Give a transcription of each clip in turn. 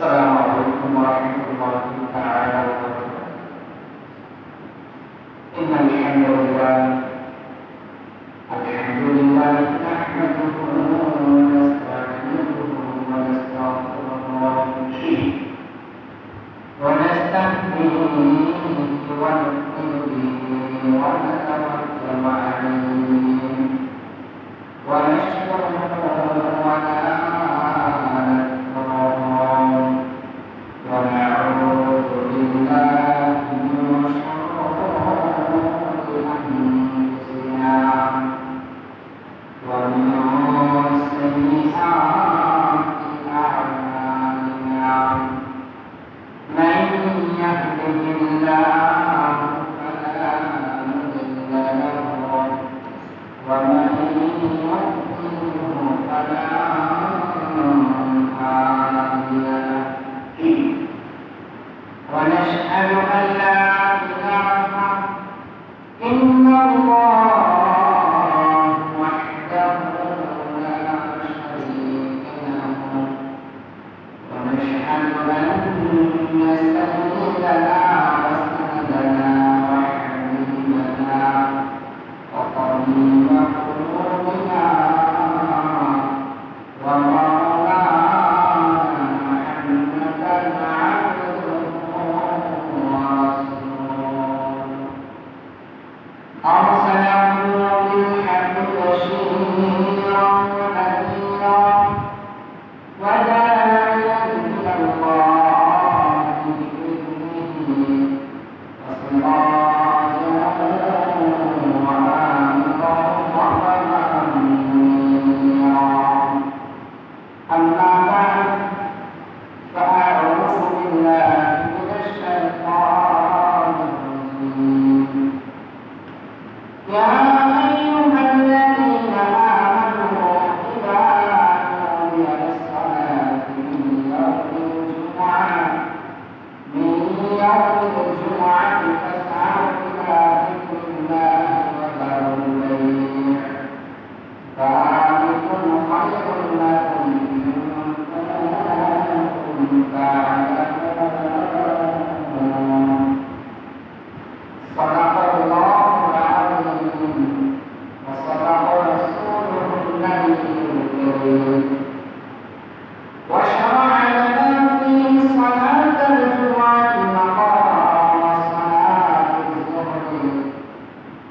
السلام عليكم ورحمة الله تعالى وبركاته. إن الحمد لله نحمده ونستعينه ونستغفره ونستهديه ونؤمن به ونتوكل عليه ونشكره ونعوذ بالله من شرور أنفسنا ومن سيئات أعمالنا من يهده الله فلا مضل له ومن يضلل فلا هادي له ونشهد أن لا إله إلا الله وحده لا شريك له ونشهد أن سيدنا وسندنا وحبيبنا وطبيب قلوبنا أرسله بالحق بشيرا ونذيرا وداعيا إلى الله بإذنه وسراجا ومنيرا أما بعد فأعوذ بالله من الشيطان الرجيم يا أيها الذين آمنوا إذا نودي للصلاة من يوم الجمعة فاسعوا إلى ذكر الله وذروا البيع ذلكم خير لكم إن كنتم تعلمون صدق الله العظيم وصدق رسوله النبي الكريم وشرع لنا فيه صلاة الجمعة مقام صلاة الظهر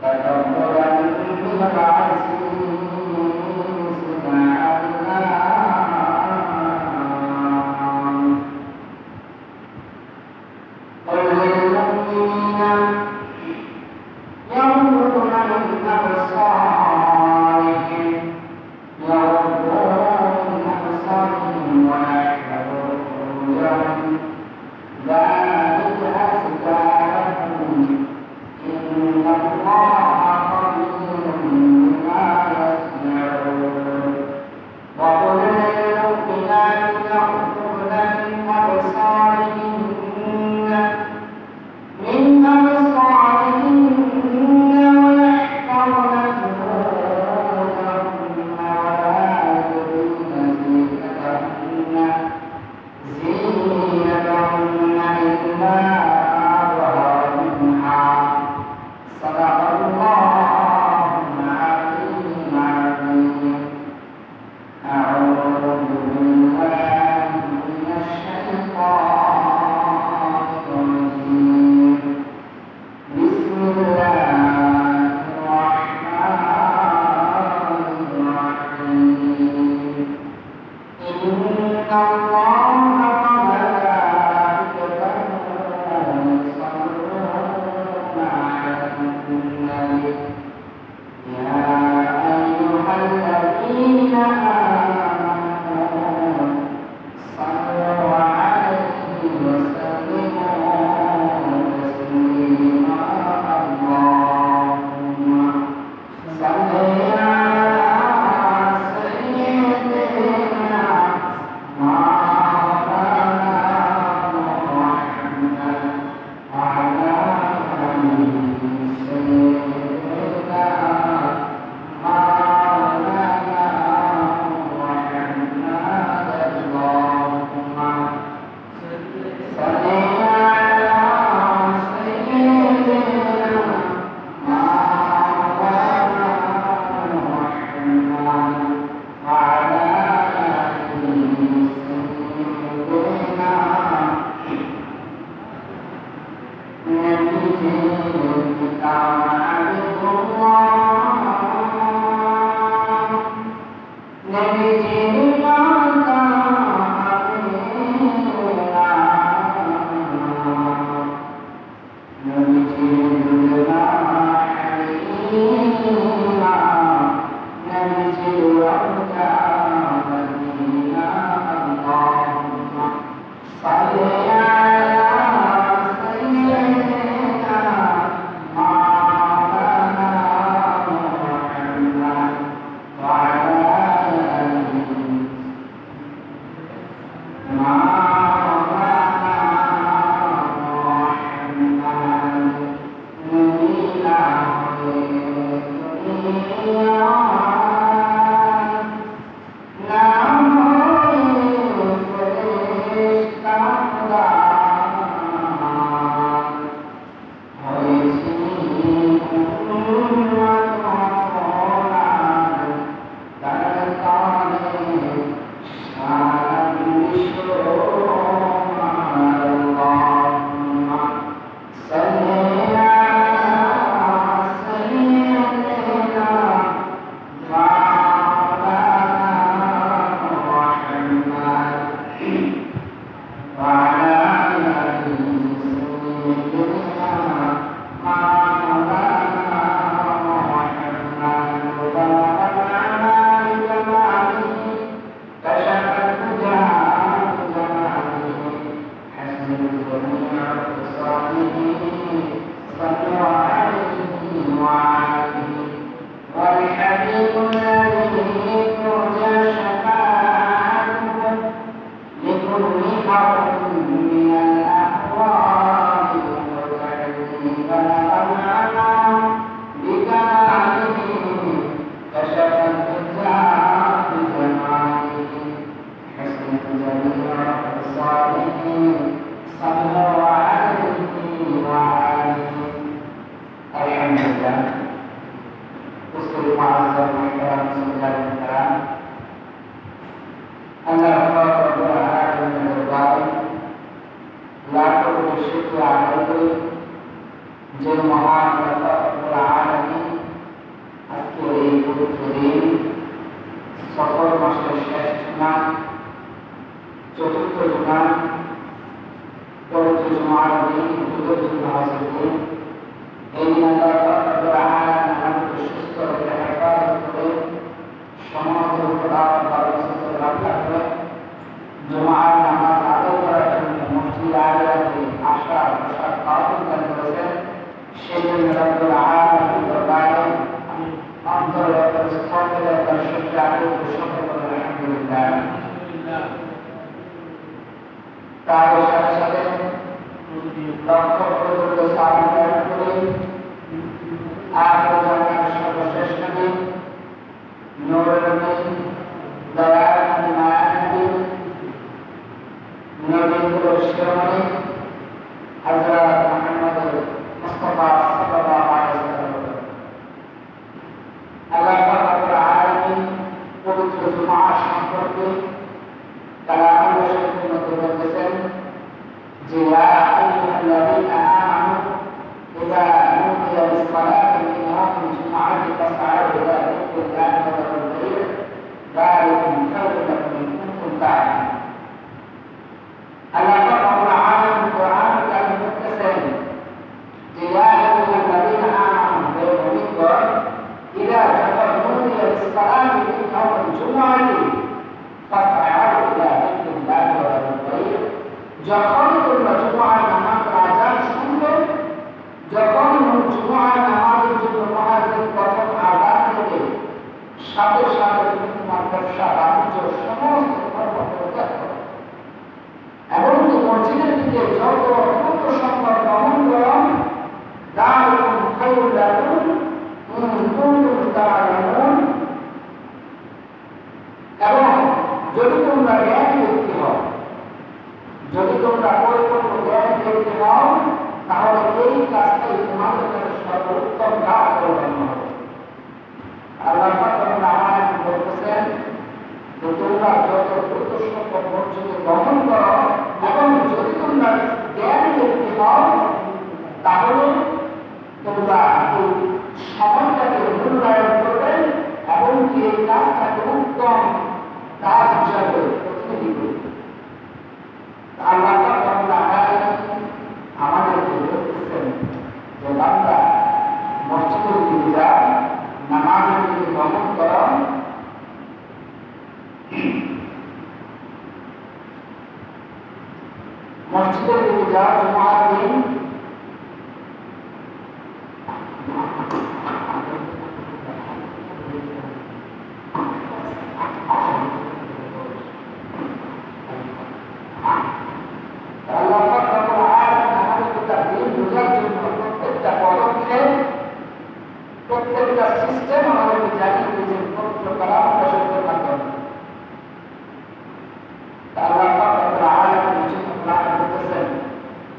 تفضلا من العزيز مع الله قل للمؤمنين يغضون من أبصارهم ويحفظوا فروجهم ذلك أزكى لهم إن الله خبير بما يصنعون وقل للمؤمنات يغضن من أبصارهن ويحفظن فروجهن ولا يبدين زينتهن إلا ما ظهر منها صدق الله العلي العظيم أعوذ بالله من الشيطان الرجيم بسم الله الرحمن الرحيم إن الله وملائكته يصلون على النبي يا أيها الذين آمنوا صلوا عليه وسلموا تسليما اللهم صل على سيدنا محمد আল্লাহ পাক রব্বুল আলামিন আমাদেরকে তার দ্বীন বোঝার জন্য প্রত্যেকটা পদক্ষেপ, প্রত্যেকটা সিস্টেম আমাদেরকে জানিয়ে দিয়েছেন পবিত্র কালাম প্রশাসনের মাধ্যমে। আল্লাহ পাক রব্বুল আলামিন নিচে কোরআনে বলতেছেন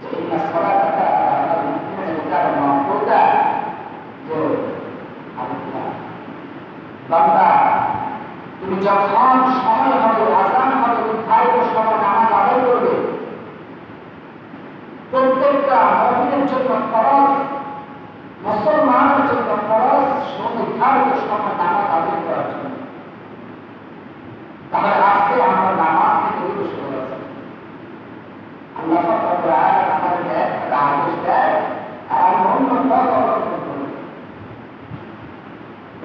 যে ইন্না সালাতাকা আলাল মুমিনিনা কিতাবান মাওকুতা, যে আল্লাহ বান্দা তুমি যখন সময় হবে, আযান হবে, নির্ধারিত সময় নামাজ আদায় করবে। প্রত্যেকটা মুমিনের জন্য ফরজ, মুসলমানের জন্য ফরজ নির্ধারিত সময় নামাজ আদায় করার জন্য। তাহলে আজকে আমরা নামাজ থেকে দূরে সরে আছি। আল্লাহ পাক রব্বুল আলামিন আমাদেরকে একটা আদেশ দেয় আর আমরা অন্য পথ অবলম্বন করি।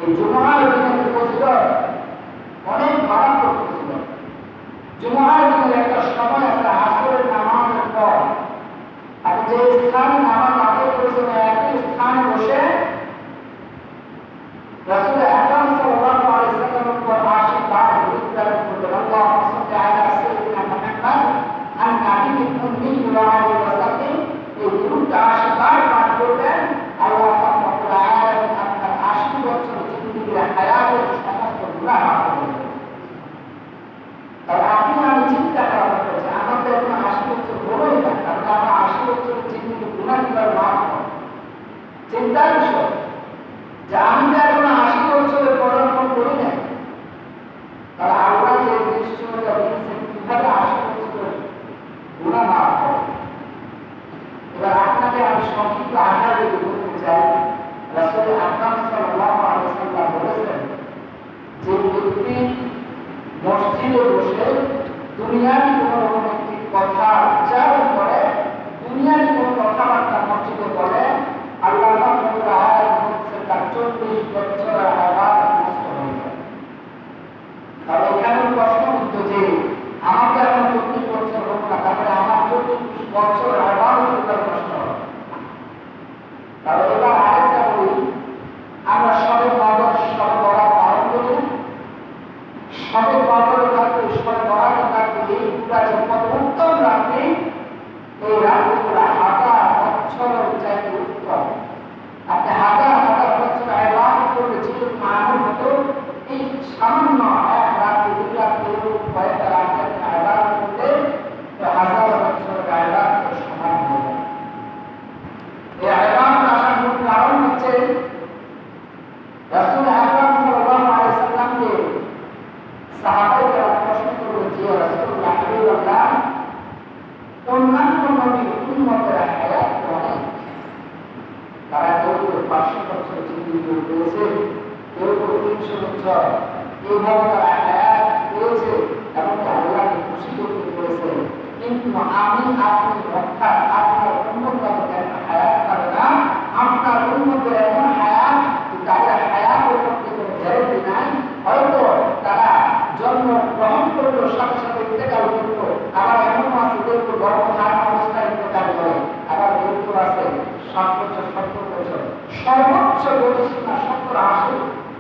এই জুমার দিনের ফজিলত অনেক মারাত্মক ফজিলত। জুমার দিনের একটা সময় আছে আসরের নামাজের পর, আপনি যে স্থানে নামাজ আদায় করেছেন একই স্থানে বসে রাসূল আকরাম সাল্লাল্লাহু আলাইহি ওয়াসাল্লামের উপর ৮০ বার দরুদ প্রেরণ করবেন। আল্লাহুম্মা সাল্লি আলা সাইয়্যিদিনা মুহাম্মাদ আন-নাবিয়্যিল উম্মি ওয়া আলিহি ওয়া সাল্লাম। এই দরুদটা ৮০ বার পাঠ করবেন। আল্লাহ পাক রব্বুল আলামিন আপনার ৮০ বছর জিন্দেগির হায়াতের সমস্ত গুনাহ মাফ করে দেবেন। আর আপনি আমি চিন্তা করা হচ্ছে আমাদের এখন ৮০ বছর হলোই না, কারণ আমরা ৮০ বছর জিন্দেগির গুনাহ কিভাবে মাফ করব। চিন্তার বিষয় যে আমি তো এখন ৮০ বছরের পদার্পণ করি না, তাহলে আল্লাহ যে নিশ্চয়তা দিয়েছেন কিভাবে ৮০ বছরের গুনাহ মাফ করব। এবার আপনাকে আমি সংক্ষিপ্ত আকারে যদি বলতে চাই, রাসূল আকরাম সাল্লাল্লাহু আলাইহি ওয়াসাল্লাম বলেছেন যে ব্যক্তি মসজিদে বসে দুনিয়াবি কোনো রকম একটি কথা উচ্চারণ করে, দুনিয়াবি কোনো কথাবার্তা মসজিদে বলে, আল্লাহ পাক রব্বুল আলামিন বলছেন তার ৪০ বছরের ইবাদত নষ্ট হয়ে যায়। তাহলে এখানে প্রশ্ন উঠতো যে আমাকে এখন ৪০ বছর হোক না, তাহলে আমার ৪০ বছরের ইবাদত নষ্ট হবে। তাহলে এবার আরেকটা বলি, আমরা সবে কদর, সবে বরাত পালন করি। সবে কদর রাত্রে, সবে বরাত রাত্রে, এই পুরা যে কত উত্তম রাত্রি, এই রাত্রিগুলো হাজার বছরের চাইতে উত্তম। আপনি হাজার হাজার বছর ইবাদত করলে যেরকম আমল হতো, এই সামান্য এক রাত্রি, দুই রাত্রি, কয়েকটা রাত্রি আপনি ইবাদত করলে হাজার বছরের ইবাদত সমান হয়ে যায়। এই ইবাদত আসার মূল কারণ হচ্ছে রাসূল আকরাম সাল্লাল্লাহু আলাইহি ওয়াসাল্লামকে সাহাবায়ে প্রশ্ন করলেন যে রাসূলুল্লাহ হাবিবাল্লাহ, অন্যান্য নবীর উম্মতের হায়াত অনেক, তারা কেউ ৫০০ বছর জিন্দেগি পেয়েছে, কেউ ৩০০ বছর, এইভাবে তারা হায়াত পেয়েছে এবং আল্লাহকে খুশি করতে পেরেছে। কিন্তু আমি আপনি অর্থাৎ আপনার উম্মতরা একটা হায়াত পাবে না। আপনার উম্মতের এমন হায়াত, তাদের হায়াতের মধ্যে কোনো গ্যারান্টি নাই। হয়তো তারা জন্ম গ্রহণ করলো, সাথে সাথে ইন্তেকাল করলো। আবার এমন আছে যেহেতু গর্ভধারণ অবস্থায় ইন্তেকাল করে, আবার যেহেতু আছে ৬০ বছর, ৭০ বছর, সর্বোচ্চ গতিসীমা ৭০-৮০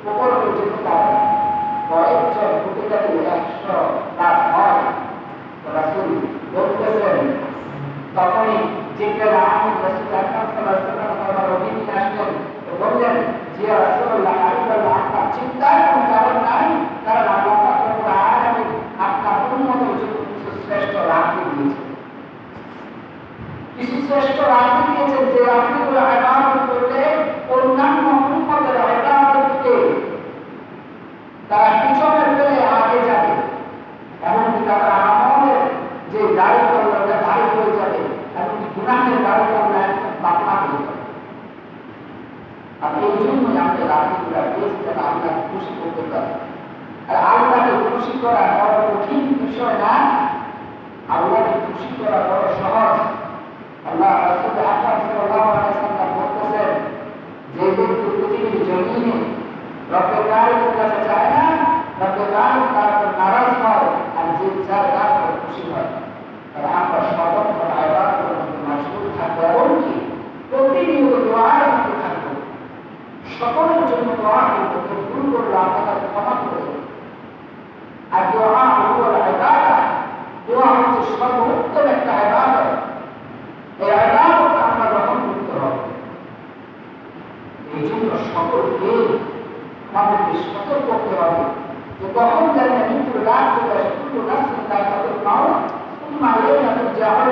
উপর পর্যন্ত পাবে। কয়েকজন ঘুটে গেলে ১০০+ হয়। রাসূল বলতেছেন, তখনই জিবরাইল আমিন রাসূল আকরাম সাল্লাল্লাহু আলাইহি ওয়াসাল্লাম তার অধীনে আসলেন, বললেন যে রাসূলুল্লাহ হাবিবাল্লাহ, আপনার চিন্তার কোনো কারণ নাই, কারণ আল্লাহ পাক রব্বুল আলামিন আপনার উম্মতের জন্য কিছু শ্রেষ্ঠ রাত্রি দিয়েছেন। কিছু শ্রেষ্ঠ রাত্রি দিয়েছেন, যে রাত্রিগুলো ইবাদত করলে অন্যান্য উম্মতের ইবাদতকে তারা পিছনে ফেলে আগে যাবে, এমনকি তারা আমলের যে দাড়ি পাল্লা দাড়ি হয়ে যাবে, এমনকি গুনাহের দাড়ি পাল্লা একদম পাতলা হয়ে যাবে। আর এই জন্যই আমরা রাত্রিগুলো পেয়েছি যেন আল্লাহকে খুশি করতে পারি। আর আল্লাহকে খুশি করা বড় কঠিন বিষয় না, আল্লাহকে খুশি করা বড় সহজ। আল্লাহ রাসূল আকরাম সাল্লাল্লাহু আলাইহি ওয়াসাল্লাম বলতেছেন, যে ব্যক্তি পৃথিবীর জমিনে রব্বে কারিমের কাছে যায় না, রব্বে কারিম তার উপর নারাজ হয়, আর যে যার তার উপর খুশি হয়। তাহলে আমরা সর্বক্ষণ ইবাদতের মধ্যে মশগুল থাকবো, এমনকি প্রতিনিয়ত দোয়ার মধ্যে থাকবো। সকলের জন্য দোয়া করবো, কেউ ভুল করলে আল্লাহ তাকে ক্ষমা করে। আর দোয়া হুয়া ইবাদত, সর্বোত্তম একটা ইবাদত। এই ইবাদত আমরা গ্রহণ করতে হবে। এই জন্য সকলকে আমাদেরকে সতর্ক করতে হবে যে কখন যেন মৃত্যুর রাত চলে আসে, কিন্তু রাস্তা তাই কত পাও মারলে না যাওয়ার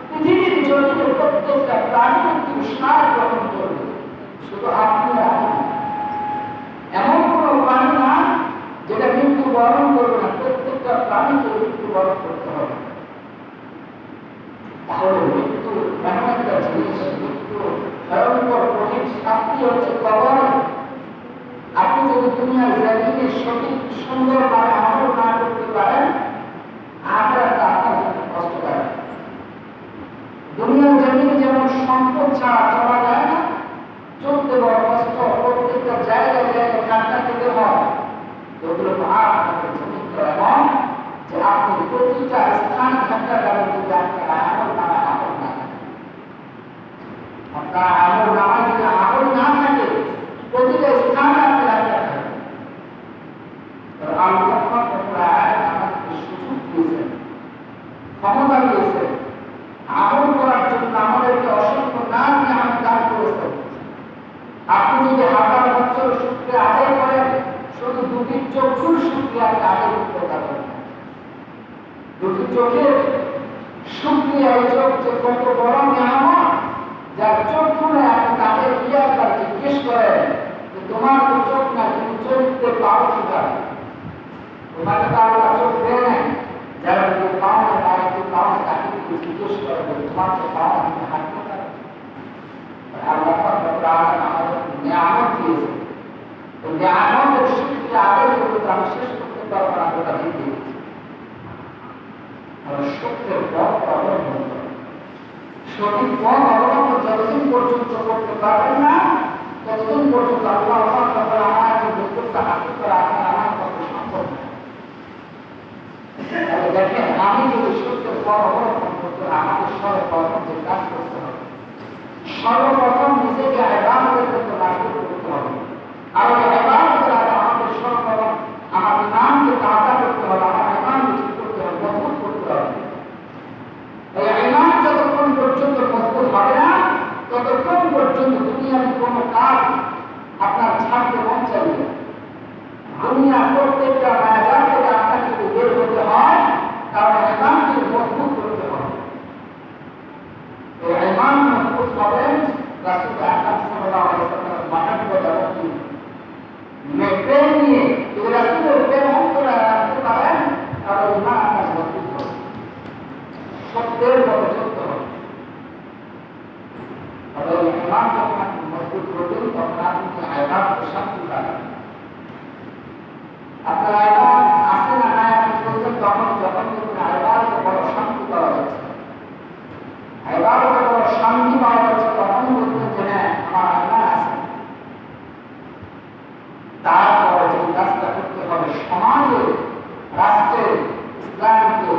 পৃথিবীর জমিনে প্রত্যেকটা প্রাণী মৃত্যুর সার গ্রহণ করবে। শুধু আপনি আর আমি, এমন কোনো প্রাণী না যেটা মৃত্যু বরণ করবে না। প্রত্যেকটা প্রাণীকে মৃত্যু বরণ করতে হবে। তাহলে মৃত্যু এমন একটা জিনিস, মৃত্যু ভয়ঙ্কর কঠিন শাস্তি হচ্ছে কবর। আপনি যদি দুনিয়ার জমিনে সঠিক সুন্দরভাবে আমল না করতে পারেন, আখিরাতে আপনার জন্য কষ্টদায়ক। দুনিয়ার জমিনে যেমন সম্পদ ছাড়া চলা যায় না, চলতে বড় কষ্ট, প্রত্যেকটা জায়গায় জায়গায় ঠান্ডা খেতে হয়, ওগুলো আপনাকে চরিত্র এমন যে আপনি প্রতিটা স্থান ঠান্ডা কারণ যদি আপনার আমল নামে আমল না থাকে, আপনার আমল নামায় যদি আমল না থাকে, প্রতিটা স্থানে আপনি ঠান্ডা থাকবেন। আল্লাহ আমাদেরকে সুযোগ দিয়েছেন, ক্ষমতা দিয়েছেন, আমল করার জন্য আমাদেরকে অসংখ্য নাম নিয়ে আমি দান করেছেন। আপনি যদি হাজার বছর শুক্রিয়া আদায় করেন, শুধু দুটি চক্ষুর শুক্রিয়া আপনি আদায় করতে পারবেন। দুটি চোখের শুক্রিয়া, এই চোখ যে কত বড় নিয়ামত, যার চক্ষু নেই, আপনি তাদের কি একবার জিজ্ঞেস করেন যে তোমার তো চোখ না, তুমি চলতে পারো কিভাবে? তোমাকে তো আল্লাহ চোখ দেয় নাই। যারা যদি পাও না, তারা একটু পাও না, তাকে একটু জিজ্ঞেস করবে তোমার তো পাও না, তুমি হাঁটতে পারো? আল্লাহ আমাদের নিয়ামত দিয়েছে, নিয়ামতের শুক্রিয়া আদায় করতে আমি শেষ করতে পারবো না, ওটা জিতে সত্যের পথ অবলম্বন করে। সঠিক পথ অবলম্বন যতদিন পর্যন্ত করতে পারবেন না, ততদিন পর্যন্ত আল্লাহ আমাকে লক্ষ্যটা হাসিল করা আপনার আমার পক্ষে সম্ভব না। তাহলে দেখেন, আমি যদি সত্যের পথ অবলম্বন করতে আমাকে সর্বপ্রথম যে কাজ করতে হবে, সর্বপ্রথম নিজেকে ইবাদতের জন্য মাসগুল করতে হবে। আর ওই ইবাদতের আগে আমাদের সর্বপ্রথম আমার ইমানকে তাজা করতে হবে, আমার ইমানকে ঠিক করতে হবে, মজবুত করতে হবে। এই ইমান যতক্ষণ পর্যন্ত মজবুত হবে না, ততক্ষণ পর্যন্ত দুনিয়ার কোনো কাজ আপনার ছাড়তে মন চাইবে না। দুনিয়া প্রত্যেকটা বাজার থেকে আপনাকে যদি বের হতে হয়, কারণ ইমানকে মজবুত করতে হবে। এই ইমান মজবুত হবে রাসূল আকরাম সাল্লাল্লাহু আলাইহি ওয়াসাল্লামের মহব্বত এবং প্রেম নিয়ে। যদি রাসূলের প্রেম অন্তরে রাখতে পারেন, তাহলে ইমান আপনার মজবুত হবে, সত্যের পথে চলতে হবে। তবে ইমান যখন আপনি মজবুত করবেন, তখন আপনি ইবাদতে শান্তি পাবেন। আপনার ইবাদত আছে না নাই আপনি বলছেন, তখন যখন দেখবেন ইবাদতে বড় শান্তি পাওয়া যাচ্ছে, ইবাদতে বড় শান্তি পাওয়া যাচ্ছে, তখন বলবেন যে হ্যাঁ আমার ইমান আছে। তারপরে যে কাজটা করতে হবে, সমাজে, রাষ্ট্রে, ইসলামকে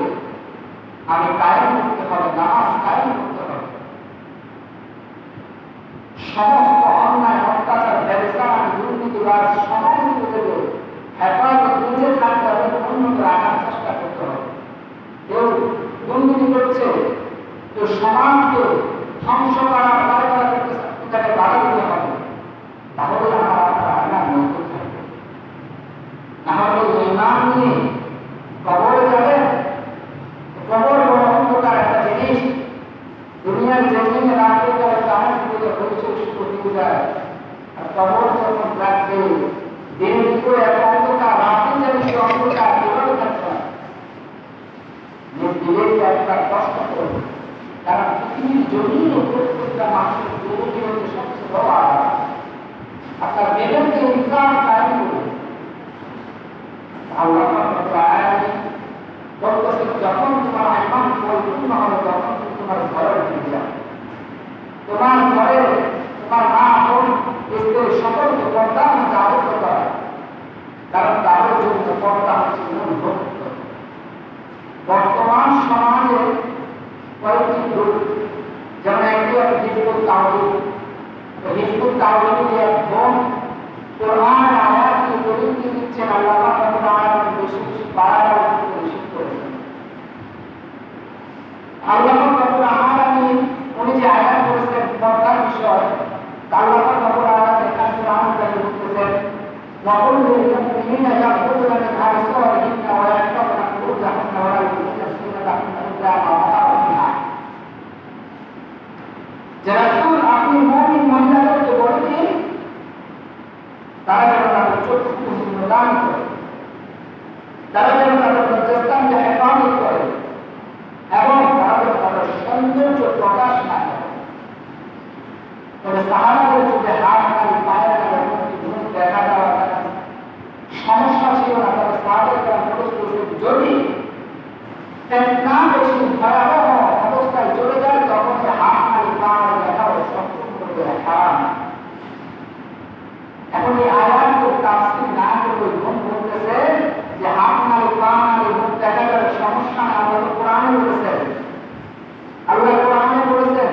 আমি কায়েম করতে হবে, নামাজ কায়েম করতে হবে। সমস্ত অন্যায়, অত্যাচার, ব্যবসা, দুর্নীতিবাজ সমস্ত থেকে হেফাজত নিজে থাকতে হবে, অন্যকে রাখার চেষ্টা করতে হবে। কেউ দুর্নীতি করছে, কেউ সমাজকে ধ্বংস করার বাড়ি করা করতেছে, তাকে বাধা দিতে হবে। তাহলে আমার ইমান মজবুত থাকবে। নাহলে ইমান নিয়ে কবরে যাবেন, কবর বড় অন্ধকার একটা জিনিস। দুনিয়ার জমিনে রাখতে গেলে কেমন করে হয়েছে শুরু হয়ে যায়, আর কবর যখন রাখবে দিন দুপুরে এত অন্ধকার, রাতে যাবে কি অন্ধকার, কিভাবে থাকতে হয়? দিলে একটা কষ্ট করবে। কারণ পৃথিবীর জমিনে প্রত্যেকটা মানুষের জরুরি হচ্ছে সবচেয়ে বড় আঘাত। আপনার বেদনকে ইনসাফ কায়েম করবে। আল্লাহ বলতেছেন, যখন তোমার ইমান পরিপূর্ণ হবে, তখন তুমি তোমার ঘরে ফিরে যাও। তোমার ঘরে তোমার মা, বোন, স্ত্রী সকলকে পর্দার মধ্যে আবদ্ধ করা, কারণ তাদের জন্য পর্দা হচ্ছে মূল ভক্ত। বর্তমান সমাজে কয়েকটি গ্রুপ, যেমন একটি আছে হিজবুত তাওহীদ। হিজবুত তাওহীদের এক বোন কোরআনের আয়াতকে উপলব্ধি দিচ্ছেন, আল্লাহ পাক তাআলা বেশি বেশি বাড়াবার নিষেধ করেছেন। আল্লাহ রাব্বুল আলামিন উনি যে আয়াত করেছেন পর্দার বিষয়, আল্লাহ রাব্বুল আলামিন এখানে কোরআন কারিমে বলতেছেন وَقُلْ لِلْمُؤْمِنِينَ يَغْضُضُّ مِنْ أَبْصَارِهِنَّ وَيَحْفَظْنَ فُرُوجَهُنَّ وَلَا يُبْدِينَ زِينَتَهُنَّ إِلَّا مَا ظَهَرَ منها। যে রাসূল আপনি মুমিন মহিলাদেরকে বলে দিন তারা যেন তাদের চক্ষু প্রদান করে, তারা যেন তাদের লজ্জাস্থানকে হেফাজত করে এবং তারা যেন তাদের সৌন্দর্য প্রকাশ না করে। তবে সাহাবাদের যুগে হাত নাড়ি পায়ের নাড়ি মুখ দেখা যাওয়া সমস্যা ছিল না। তবে সাহাবারা বলেছিলেন যদি ফিতনা বেশি ভয়াবহ অবস্থায় চলে যায় তখন হাত নাড়ি পা নাড়ি দেখাও সম্পূর্ণ হারাম। এখন এই আয়াতকে তাফসীর না করে কোন বলতেছে যে হাত নাড়ি পা নাড়ি মুখ দেখা গেলে সমস্যা না, আল্লাহ কোরআনে বলেছেন, আল্লাহ কোরআনে বলেছেন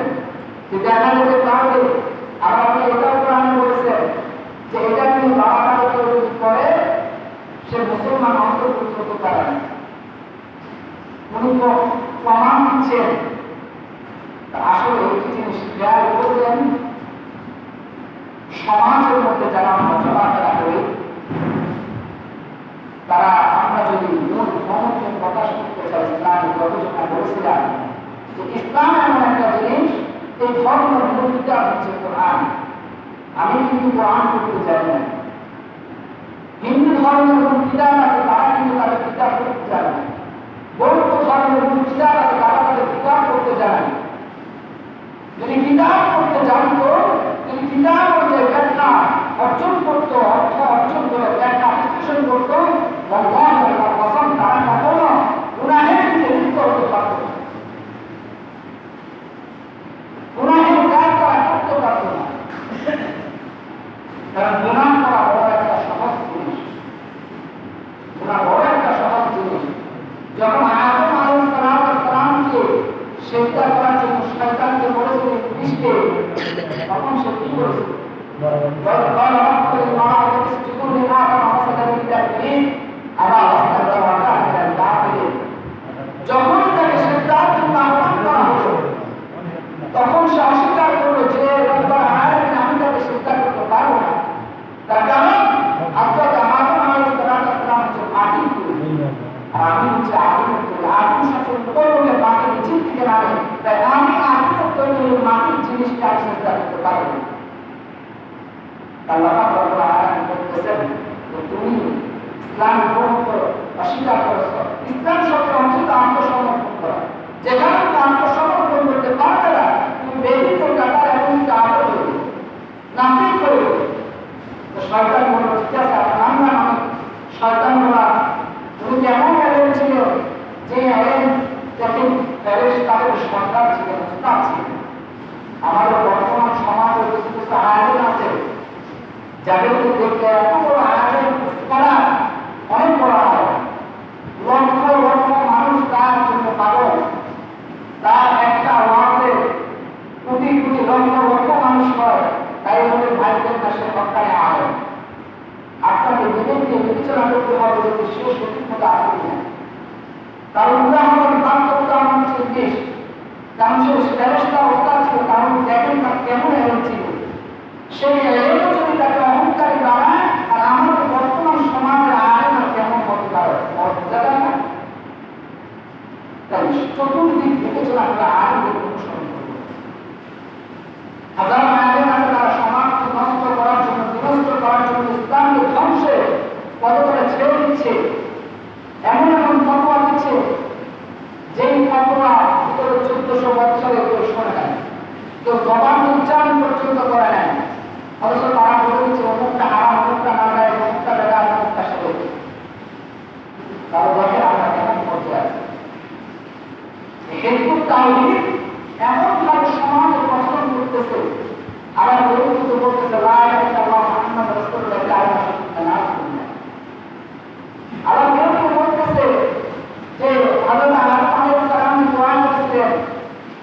যে দেখা যেতে পারবে। আর আপনি এটাও কোরআনে বলেছেন যে এটা নিয়ে বাড়াবাড়ি কেউ যদি করে সে মুসলমান অন্তর্ভুক্ত হতে পারে না। উনি তো প্রমাণ দিচ্ছেন। আসলে একটি জিনিস খেয়াল করবেন, সমাজের মধ্যে যারা আমরা চলাফেরা করি তারা আমরা যদি মূল ধর্মকে প্রকাশ করতে চাই, ইসলামের গবেষণা করেছিলাম যে ইসলাম এমন একটা জিনিস, এই ধর্মের মূল কিতাব হচ্ছে কোরআন। আমি কিন্তু কোরআন পড়তে চাই না। হিন্দু ধর্মের মূল কিতাব আছে, তারা কিন্তু তাদের কিতাব পড়তে চায় না। বৌদ্ধ ধর্মের মূল কিতাব আছে, তারা তাদের কিতাব পড়তে চায় না। যদি কিতাব পড়তে জানতো, যদি কিতাব অনুযায়ী ব্যাখ্যা অর্জন করতো, অর্থ অর্জন করে ব্যাখ্যা বিশ্লেষণ করতো, কসম তারা কখনো গুনাহের দিকে লিপ্ত হতে পারত না, গুনাহের কাজ তারা করতে পারত না। কারণ গুনাহ করা বড় একটা সহজ জিনিস, গুনাহ বড় একটা সহজ জিনিস। যখন আদম আলাইহিস সালামকে সেজদা করার জন্য শয়তানকে বলেছিলেন ইবলীসকে, তখন সে কি করেছিল? قال رب الملائكة اسجدوا لآدم فسجد إلا إبليس أبى واستكبر وكان من الكافرين। যখন তাকে সেজদার জন্য আহ্বান করা হলো তখন সে অস্বীকার করলো যে রব্বুল আলামিন আমি তাকে সেজদা করতে পারবো না। তার কারণ হযরত আদম আলাইহিস সালাম হচ্ছে মাটির তৈরি, আর আমি হচ্ছে আগুনের তৈরি। আগুন শাসন করলে মাটি নিচের দিকে নামে, তাই আমি আগুনের তৈরি মাটির জিনিসকে আমি সেজদা করতে পারবো না। আল্লাহ রাব্বুল আলামিন বলতেছেন তুমি ইসলাম গ্রহণ করো, অস্বীকার করেছো। ইসলাম শব্দের অর্থ আত্মসমর্পণ করা। যেখানে তুমি আত্মসমর্পণ করতে পারবে না তুমি বেদিত কাটার এবং আদর করবে, নাস্তিক করবে। তো শয়তান বলল ঠিক আছে আপনার নাম আমি শয়তান বলা। উনি কেমন এলেন ছিল যে এলেন যখন তাদের সরকার ছিলেন, উস্তাদ ছিলেন। আমাদের বর্তমান সমাজে কিছু কিছু আয়োজন আছে যাদেরকে দেখতে এত বড় আয়োজন করা অনেক বড় আয়োজন, লক্ষ লক্ষ মানুষ তার জন্য পাগল। তার একটা ওয়াজে কোটি কোটি লক্ষ লক্ষ মানুষ হয়, তাই বলে ভাইদের কাছে হকারে আয়োজন। আপনাকে নিজেকে বিবেচনা করতে হবে যদি সে সঠিক মতো আসে কিনা। তার উদাহরণ বাস্তবতা হচ্ছে দেশ, কারণ সে ফেরেশতা ওস্তাদ ছিল, কারণ দেখেন তার কেমন এলেন ছিল। সেই এলেনও যদি তাকে অহংকারী বানায়, আর আমাদের বর্তমান সমাজের আয়োজন কেমন হতে পারে বোঝা যায় না। তাই চতুর্দিক বিবেচনা করে আয়োজনের অনুসরণ করবে। হাজার আয়োজন আছে তারা সমাজকে নষ্ট করার জন্য, বিনষ্ট করার জন্য, ইসলামকে ধ্বংসে পদতলে ছেড়ে দিচ্ছে, এমন এমন ফতোয়া দিচ্ছে যেই ফতোয়া ভিতরে 1400 বছরে কেউ শোনে নাই, কেউ জবান উচ্চারণ পর্যন্ত করে নাই। অথচ তারা বলে দিচ্ছে অমুকটা হারাম, অমুকটা না যায়, অমুকটা বেড়া, অমুকটা সেরে। তারা দেখে আমরা কেমন পর্যায়ে আছি। হিজবুত তাওহীদ এমন ভাবে সমাজে প্রচলন করতেছে, আবার বলতে বলতেছে লা ইলাহা ইল্লাল্লাহ মুহাম্মাদুর রাসূলুল্লাহ আবার কেউ বলতেছে যে হযরত আদম আলাইহিস সালাম দোয়া করেছিলেন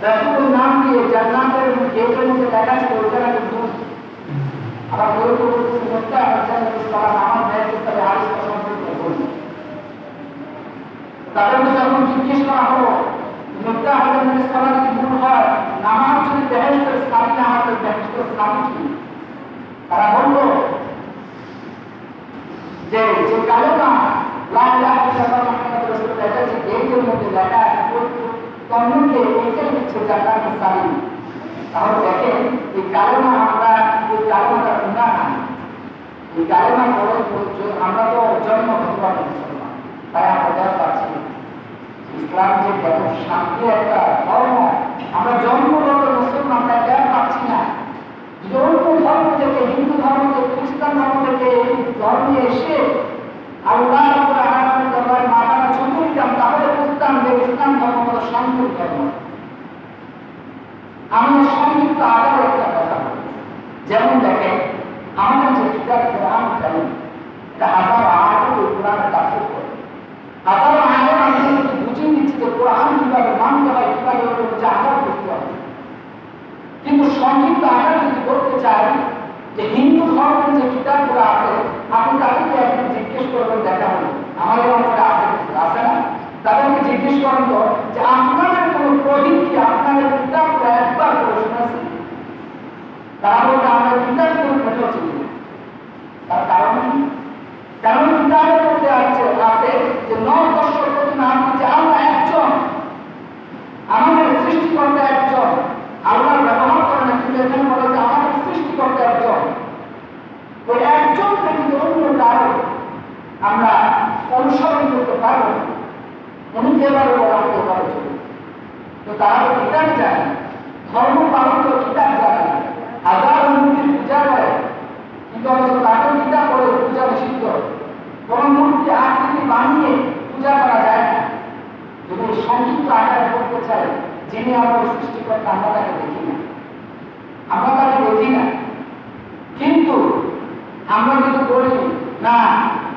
রাসূলের নাম দিয়ে জান্নাতের গেটের মধ্যে লেখা ছিল ওটা নাকি দুধ। আবার কেউ বলতেছে মুফতি আলাইহিস সালাম আমার ভাইয়ের সাথে হাদিস সম্পর্কে বলছেন। তাদেরকে যখন জিজ্ঞেস করা হলো মুফতি আলাইহিস মানে কি? তারা বলল যে কালেমা লা ইলাহা ইল্লাল্লাহ মুহাম্মাদুর রাসূলুল্লাহ এটা যে গেটের মধ্যে লেখা আছে তন্মধ্যে এটাই হচ্ছে জান্নাতুল সালিম। তাহলে দেখেন এই কালেমা আমরা এই কালেমাটা গুণা না, এই কালেমা পড়ে আমরা তো জন্মগতভাবে মুসলমান, তাই আমরা দেখতে পাচ্ছি ইসলাম যে কত শান্তি একটা ধর্ম, আমরা জন্মগত মুসলমান তাই দেখতে পাচ্ছি না। অন্য ধর্ম থেকে, হিন্দু ধর্ম থেকে, খ্রিস্টান ধর্ম থেকে ধর্মে এসে আল্লাহ রাব্বুল আলামিনের দরবারে মাথাটা ঝুঁকে দিতাম, তাহলে বুঝতাম যে ইসলাম ধর্ম হলো শান্তির ধর্ম। আমি সংক্ষিপ্ত আরো একটা কথা বলি, যেমন দেখেন আমাদের যে কিতাব কোরআন কারীম, এটা হাজার আয়াত কোরআনের তাফসীর করে, হাজার আয়াত আমি বুঝিয়ে দিচ্ছি যে কোরআন কিভাবে মানতে হয়, কিভাবে জানা করতে হবে। কিন্তু সংক্ষিপ্ত আকারে যদি বলতে চাই যে হিন্দু ধর্মের যে কিতাবগুলো আছে, আপনি তাদেরকে একদিন জিজ্ঞেস করবেন, দেখা হলো আমাদের অঞ্চলে আছে না, তাদেরকে জিজ্ঞেস করেন তো যে আপনাদের কোনো প্রদীপ কি আপনাদের কিতাবগুলো একবার করে শুনেছে? তারা বলতে আমাদের কিতাবগুলো ঘটেছে। তার কারণ কি? কারণ কিতাবের মধ্যে আছে যে 9-10 কোটি নাম যে আল্লাহ একজন, আমাদের সৃষ্টিকর্তা একজন, আল্লাহ ব্যবহার করে না, কিন্তু এখানে বলা যে আমাদের সৃষ্টিকর্তা একজন। ওই একজন ব্যতীত অন্য কারো আমরা অনুসরণ করতে পারবো না, উনি যেভাবে বলা হতে পারে। তো তারা তো কিতাব জানে, ধর্ম পালন তো কিতাব জানে না, হাজার মূর্তির পূজা করে, কিন্তু অবশ্য তাদের কিতাব করে পূজা নিষিদ্ধ, কোন মূর্তি আকৃতি বানিয়ে পূজা করা যায় না। যদি সংক্ষিপ্ত আকারে বলতে চাই, যিনি আমাদের সৃষ্টিকর্তা আমরা তাকে দেখি না, আমরা তাকে দেখি না, কিন্তু আমরা যদি বলি না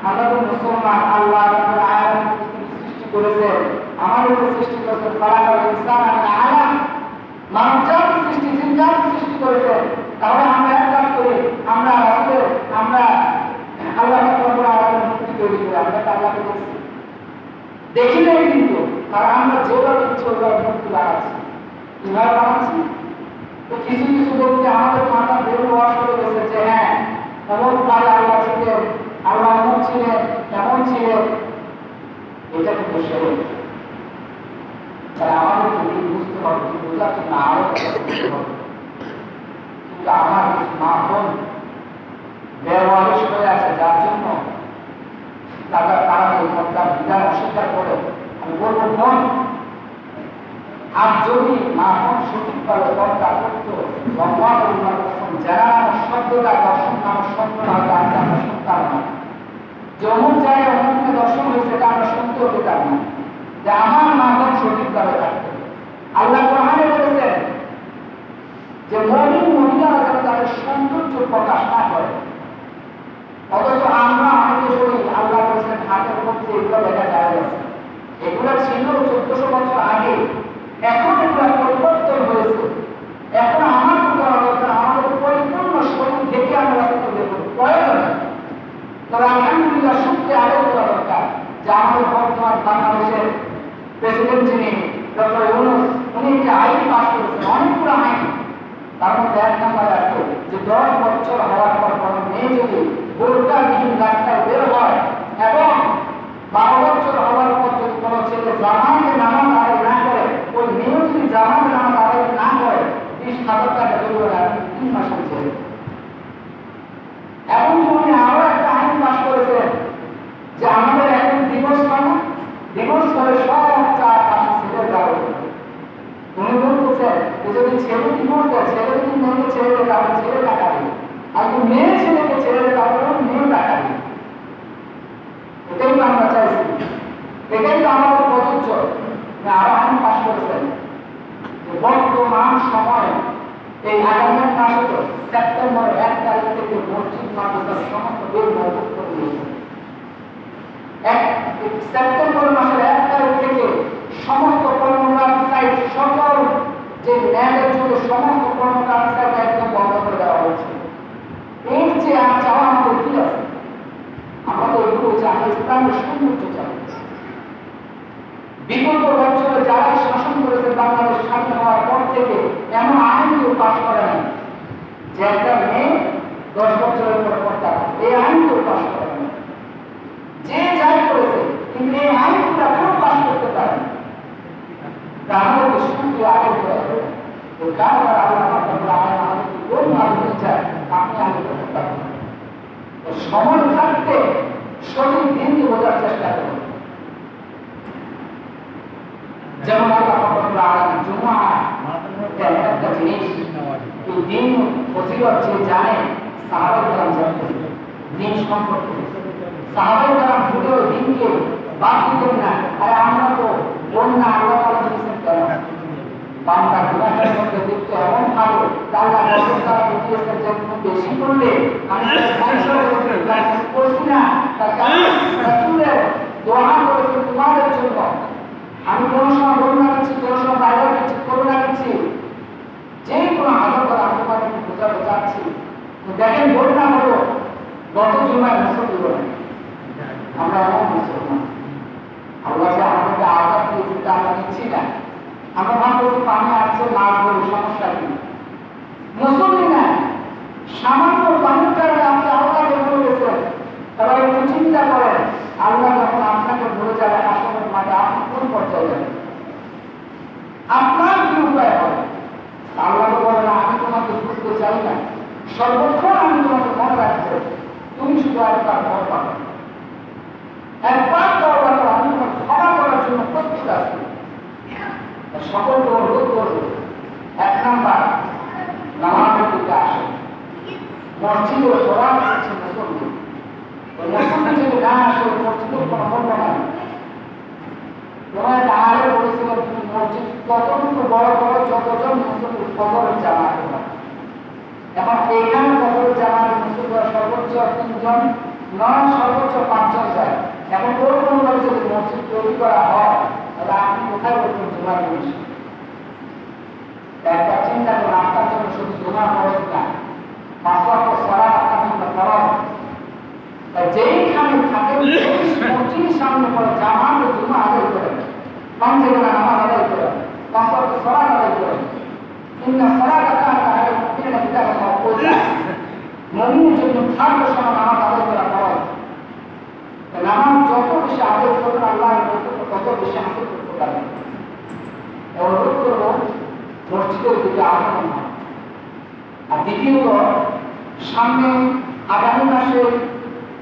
আমরা তো মুসলমান, আল্লাহ রাব্বুল আলামিন সৃষ্টি করেছেন, আমাদেরকে সৃষ্টি করেছেন, খালাকাল ইনসানা মিন আলাক, মানব জাতি সৃষ্টি, জিন জাতি সৃষ্টি করেছেন, তাহলে আমরা এক কাজ করি, আমরা রাসূলের আমরা আল্লাহ রাব্বুল আলামিনের মূর্তি তৈরি করি, আমরা তো আল্লাহকে দেখি নাই, কিন্তু আর আমরা যেভাবে ইচ্ছে ওইভাবে মূর্তি বানাচ্ছি। কিভাবে বানাচ্ছি? তো কিছু কিছু লোককে আমাদের মাথা বের হওয়া শুরু করেছে যে হ্যাঁ এমন ভাই আল্লাহ ছিলেন, আল্লাহ এমন ছিলেন, এমন ছিলেন। এটা কিন্তু সেরে তারা আমাদেরকে বুঝতে হবে, বোঝার জন্য আরো বুঝতে হবে। কিন্তু আমার কিছু মা বোন ব্যবহারিক হয়ে আছে, যার জন্য তারা এই মতটা বিধান অস্বীকার করে। আমি বলবো বোন, আর যদি মা বোন সঠিকভাবে কর্তা করত, যারা শব্দটা দর্শন নামক শব্দ না আমরা শুনতাম না, যে অমুক জায়গায় অমুক দর্শন হয়েছে এটা আমরা শুনতেও পেতাম না, যে আমার মা বোন সঠিকভাবে থাকতো। আল্লাহ কোরআনে বলেছেন যে মুমিন মহিলারা যেন তাদের সৌন্দর্য প্রকাশ না করে, অথচ আমরা অনেকে বলি আল্লাহ বলেছেন হাতের মধ্যে এগুলো দেখা যায় আছে, এগুলো ছিল 1400 বছর আগে, এখন এগুলো পরিবর্তন হয়েছে। এখন আমাদের করা দরকার, আমাদের পরিপূর্ণ শরীর দেখে আমরা রাস্তা দেখব প্রয়োজন। তবে আলহামদুলিল্লাহ সত্যি আরও করা দরকার যে আমাদের বর্তমান বাংলাদেশের প্রেসিডেন্ট যিনি ডক্টর ইউনূস, উনি একটি আইন পাস করেছেন, অনেকগুলো আইন, তার মধ্যে এক নম্বরে আছে যে 10 বছর হওয়ার পর কোনো মেয়ে যদি বোরকাবিহীন রাস্তায় বের হয় এবং 12 বছর হওয়ার পর যদি কোনো ছেলে জামাতে নামাজ আদায় না করে, ওই মেয়ে যদি জামাতে নামাজ আদায় না করে 20,000 টাকা জরিমানা 3 মাসের জেল। এবং উনি আরো একটা আইন পাস করেছেন যে আমাদের এখন ডিভোর্স হয় না, ডিভোর্স করে সব 4-5 ছেলের গাড়ি। উনি বলতেছেন যে যদি ছেলে ডিভোর্স দেয়, ছেলে যদি মেয়েকে ছেড়ে দেয় তাহলে ছেলে টাকা দেবে, আর যদি মেয়ে ছেলেকে ছেড়ে দেয় তাহলে মেয়ে টাকা দেবে। এটাই তো আমরা চাইছি, এটাই তো আমাদের প্রযোজ্য। আরো আইন পাস করেছেন যে বর্তমান সময়ে এই আগামী মাসে সেপ্টেম্বর 1 তারিখ থেকে মসজিদ মাদ্রাসার সমস্ত বের মওকুফ করে দিয়েছে। সেপ্টেম্বর মাসের 1 তারিখ থেকে সমস্ত পর্নোগ্রাফি সাইট, সকল যে ন্যায়ের যুগে সমস্ত পর্নোগ্রাফি সাইট একদম বন্ধ করে দেওয়া হয়েছে। এর যে আর চাওয়া আমাদের কি আছে? আমাদের এগুলো হচ্ছে আমরা ইসলামের সৌন্দর্য চাই। বিগত বছরে যারা শাসন করেছে বাংলাদেশ স্বাধীন হওয়ার পর থেকে এমন আইন কেউ পাশ করে নাই যে একটা মেয়ে 10 বছরের পর পর্দা এই আইন কেউ পাশ করে না, যে যাই করেছে কিন্তু এই আইনগুলো কেউ পাশ করতে পারে না। তাহলে শুক্রিয়া আদায় করা হবে। তো কারণ আল্লাহ আমাদের কোন ভালো চায় আপনি আগে করতে পারবেন। সময় থাকতে সঠিক দিনকে বোঝার চেষ্টা করুন। যেমন জুমা একটা জিনিস, এই দিন ফজিলত যে জানে সাহাবায়ে কেরাম জানতেন দিন সম্পর্কে। সাহাবায়ে কেরাম ভুলেও দিনকে বাদ দিতেন না। আরে আমরা তো বন্যা আল্লাহ তাআলা দিয়েছেন কেন? বান্দা গুনাহের মধ্যে লিপ্ত এমন ভালো আল্লাহ রাসূল তাআলা বুঝিয়েছেন যে তুমি বেশি করলে আমি করছি না, তার কারণ রাসূলের দোয়া করেছেন তোমাদের জন্য। আমি কোন সময় বন্যা দিচ্ছি, কোন সময় বাইরে দিচ্ছি, করোনা দিচ্ছি, যে কোনো আজাব করে আমি তোমাদেরকে বোঝাতে চাচ্ছি। দেখেন বন্যা হলো গত জুমায় মুসলমান হলো আমরা এমন মুসলমান আল্লাহ যে আমাদেরকে আজাব দিয়েছে তা আমরা নিচ্ছি না। আমরা ভাবতেছি পানি আসছে মাছ ধরে সমস্যা কি, মুসলমান না সামান্য পানির কারণে আপনি আল্লাহকে ভুলে গেছেন। এবার একটু চিন্তা করেন আল্লাহ যখন আপনাকে ভুলে যাবে আসনের মাঠে আপনি কোন পর্যায়ে যাবেন? আপনার কি উপায় হবে? আল্লাহ বলেন আমি তোমাকে ভুলতে চাই না, সর্বক্ষণ আমি তোমাকে মনে রাখবো, তুমি শুধু একবার ভয় পাবে, একবার তওবা করো, আমি তোমাকে ক্ষমা করার জন্য প্রস্তুত আছি। সকলকে অনুরোধ করবো, 1 নাম্বার নামাজের দিকে আসে। মসজিদে সবার হচ্ছে মুসলমান, মুসলমান যদি না আসে মসজিদের কোনো মূল্য নাই। তোমার আগে বলেছিলেন তুমি মসজিদ ততটুকু বড় বড় যতজন মুসলমান ফজরের জামাত হয়। এখন এইখানে ফজরের জামাতে মুসলমান সর্বোচ্চ 3 জন নয়, সর্বোচ্চ 5 জন যায়। এখন ওরকম ভাবে যদি মসজিদ তৈরি করা হয় তাহলে আপনি কোথায় বলবেন জুমার জিনিস? একবার চিন্তা করুন, আপনার জন্য শুধু জুমা ফরজ না, 5 ওয়াক্ত সালাত আপনার জন্য ফরজ। যেইখানে থাকেন মসজিদের সামনে পড়ে জামাত ও জুমা আদায় করেন, 5 জায়গায় নামাজ আদায় করেন, 5 ওয়াক্ত সালাত আদায় করেন। ইন্না সালাতা কানাত আলাল মুমিনিনা কিতাবান মাওকুতা। মুমিনের জন্য 3 সময় নামাজ আদায় করা ফরজ। নামাজ যত বেশি আদায় করবেন আল্লাহর তত বেশি হাসিল করতে পারবেন। অনুরোধ করব মসজিদের দিকে আহ্বান। আর দ্বিতীয়ত সামনে আগামী মাসে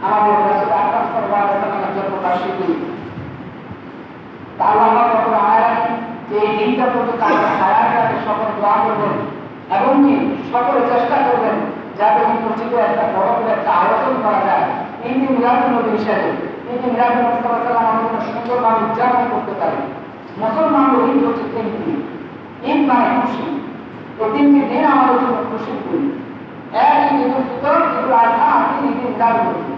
আমাদের রাসূল আকরাম সাল্লাল্লাহু আলাইহি ওয়াসাল্লামের জন্মবার্ষিকী। আল্লাহ রাব্বুল আলামিন যে এই দিনটা পর্যন্ত আমরা হায়াতে সকল দোয়া করবেন এবং কি সকলে চেষ্টা করবেন যাতে এই মসজিদে একটা বড় করে একটা আয়োজন করা যায়। এই দিন মিলাদুন নবী হিসেবে এই দিন মিলাদুন নবী সাল্লাল্লাহু আলাইহি ওয়াসাল্লাম আমরা সুন্দরভাবে উদযাপন করতে পারি। মুসলমানদের ঈদ হচ্ছে 3 দিন। ঈদ মানে খুশি। এই 3 দিন আমাদের জন্য খুশির দিন। এক ঈদুল ফিতর, ঈদুল আযহা, আর ঈদ মিলাদুন নবী।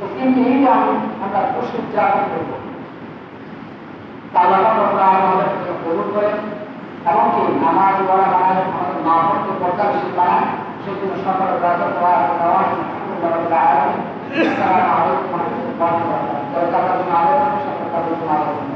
এই 3 দিন আমরা খুশি উদযাপন করব। আল্লাহ রাব্বুল আলামিন আমাদের জন্য কবুল করেন এবং কি নামাজ পড়া বানায় আমাদের মাহফিলকে পর্দাশীল বানায়। সেজন্য সকল রাজা করা দেওয়া আলহামদুলিল্লাহ আলামিন। আসসালামু আলাইকুম ওয়া রাহমাতুল্লাহি ওয়া বারাকাতুহু।